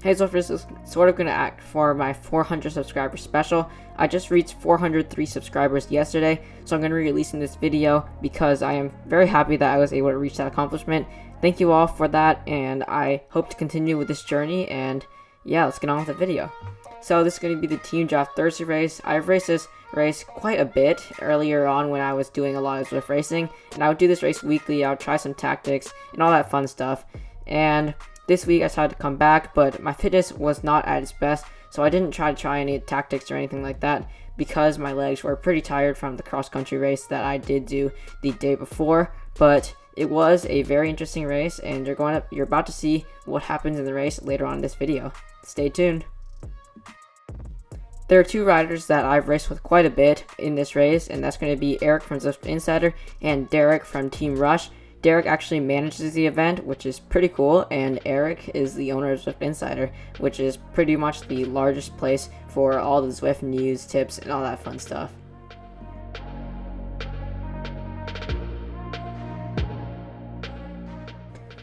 Hey, so this is sort of going to act for my 400 subscriber special. I just reached 403 subscribers yesterday, so I'm going to be releasing this video because I am very happy that I was able to reach that accomplishment. Thank you all for that, and I hope to continue with this journey, and yeah, let's get on with the video. So this is going to be the Team Draft Thursday race. I've raced this race quite a bit earlier on when I was doing a lot of Zwift racing, and I would do this race weekly. I would try some tactics and all that fun stuff, and this week I decided to come back, but my fitness was not at its best, so I didn't try any tactics or anything like that because my legs were pretty tired from the cross-country race that I did do the day before. But it was a very interesting race, and you're about to see what happens in the race later on in this video. Stay tuned. There are two riders that I've raced with quite a bit in this race, and that's going to be Eric from Zwift Insider and Derek from Team Rush. Derek actually manages the event, which is pretty cool, and Eric is the owner of Zwift Insider, which is pretty much the largest place for all the Zwift news, tips, and all that fun stuff.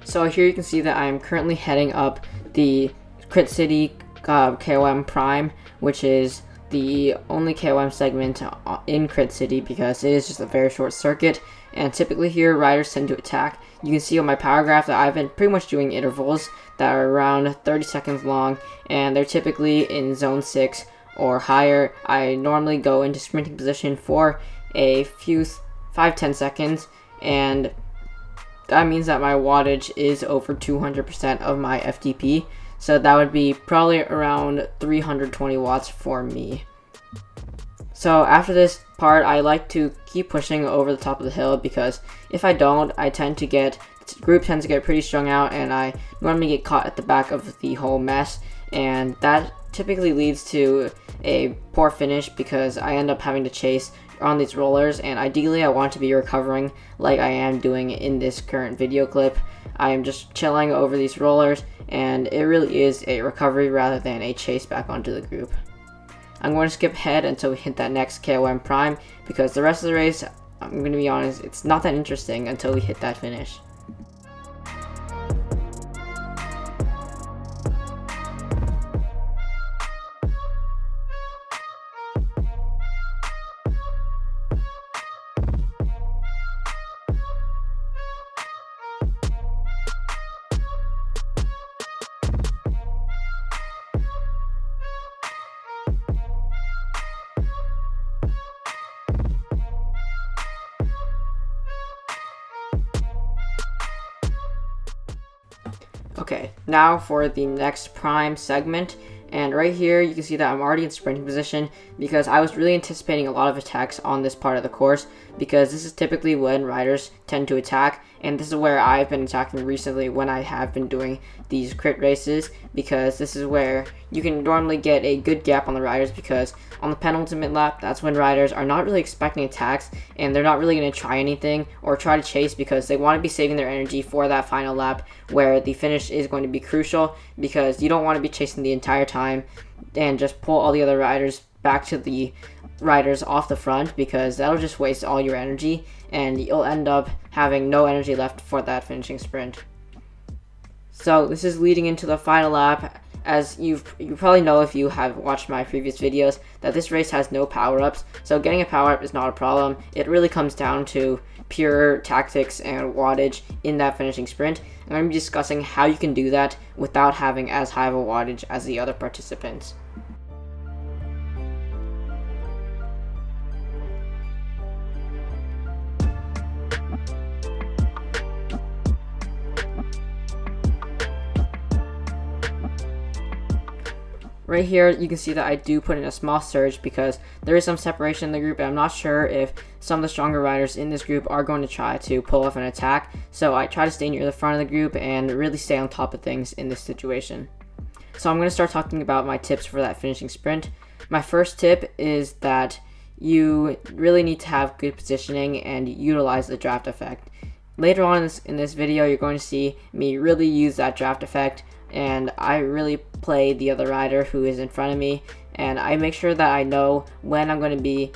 So here you can see that I'm currently heading up the Crit City KOM Prime, which is the only KOM segment in Crit City because it is just a very short circuit, and typically here riders tend to attack. You can see on my power graph that I've been pretty much doing intervals that are around 30 seconds long, and they're typically in zone 6 or higher. I normally go into sprinting position for a few 5-10 seconds, and that means that my wattage is over 200% of my FTP. So that would be probably around 320 watts for me. So after this part, I like to keep pushing over the top of the hill because if I don't, the group tends to get pretty strung out, and I normally get caught at the back of the whole mess, and that typically leads to a poor finish because I end up having to chase on these rollers, and ideally I want to be recovering like I am doing in this current video clip. I am just chilling over these rollers, and it really is a recovery rather than a chase back onto the group. I'm going to skip ahead until we hit that next KOM Prime because the rest of the race, I'm going to be honest, it's not that interesting until we hit that finish. Okay, now for the next prime segment, and right here you can see that I'm already in sprinting position because I was really anticipating a lot of attacks on this part of the course because this is typically when riders tend to attack, and this is where I've been attacking recently when I have been doing these crit races because this is where you can normally get a good gap on the riders because on the penultimate lap, that's when riders are not really expecting attacks and they're not really going to try anything or try to chase because they want to be saving their energy for that final lap where the finish is going to be crucial because you don't want to be chasing the entire time and just pull all the other riders back to the riders off the front because that'll just waste all your energy and you'll end up having no energy left for that finishing sprint. So this is leading into the final lap. As you probably know if you have watched my previous videos that this race has no power-ups, so getting a power-up is not a problem. It really comes down to pure tactics and wattage in that finishing sprint. I'm going to be discussing how you can do that without having as high of a wattage as the other participants. Right here, you can see that I do put in a small surge because there is some separation in the group, and I'm not sure if some of the stronger riders in this group are going to try to pull off an attack. So I try to stay near the front of the group and really stay on top of things in this situation. So I'm going to start talking about my tips for that finishing sprint. My first tip is that you really need to have good positioning and utilize the draft effect. Later on in this video, you're going to see me really use that draft effect, and I really play the other rider who is in front of me, and I make sure that I know when I'm going to be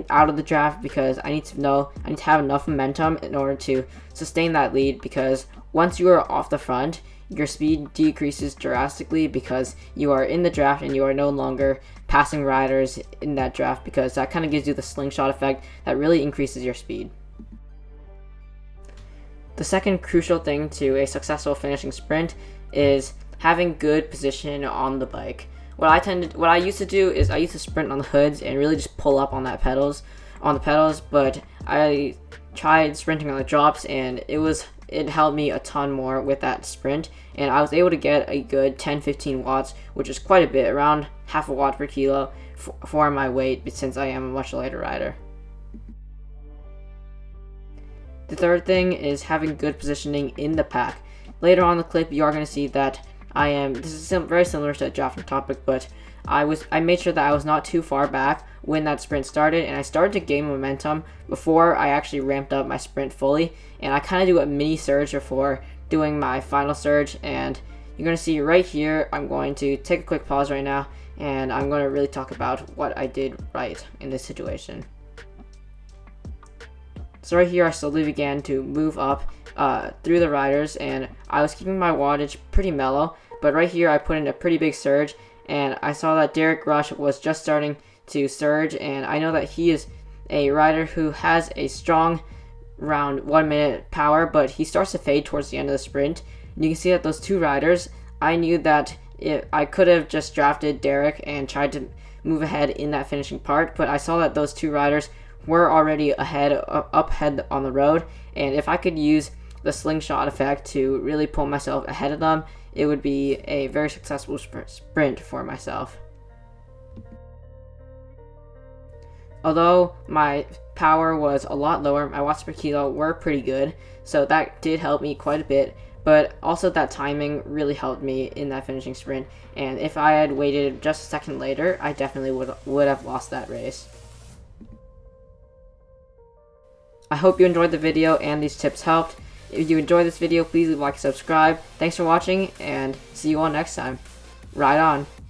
out of the draft because I need to have enough momentum in order to sustain that lead, because once you are off the front, your speed decreases drastically because you are in the draft and you are no longer passing riders in that draft, because that kind of gives you the slingshot effect that really increases your speed. The second crucial thing to a successful finishing sprint is having good position on the bike. What I used to do is I used to sprint on the hoods and really just pull up on the pedals, but I tried sprinting on the drops, and it helped me a ton more with that sprint, and I was able to get a good 10-15 watts, which is quite a bit, around half a watt per kilo for my weight, since I am a much lighter rider. The third thing is having good positioning in the pack. Later on in the clip, you are going to see that this is very similar to a drafting topic, but I made sure that I was not too far back when that sprint started, and I started to gain momentum before I actually ramped up my sprint fully, and I kind of do a mini surge before doing my final surge. And you're going to see right here, I'm going to take a quick pause right now, and I'm going to really talk about what I did right in this situation. So right here, I slowly began to move up through the riders, and I was keeping my wattage pretty mellow, but right here I put in a pretty big surge, and I saw that Derek Rush was just starting to surge, and I know that he is a rider who has a strong around 1 minute power, but he starts to fade towards the end of the sprint. And you can see that those two riders, I knew that I could have just drafted Derek and tried to move ahead in that finishing part, but I saw that those two riders were already up ahead on the road, and if I could use the slingshot effect to really pull myself ahead of them, it would be a very successful sprint for myself. Although my power was a lot lower, my watts per kilo were pretty good, so that did help me quite a bit, but also that timing really helped me in that finishing sprint, and if I had waited just a second later, I definitely would have lost that race. I hope you enjoyed the video and these tips helped. If you enjoyed this video, please leave a like and subscribe. Thanks for watching, and see you all next time. Ride on!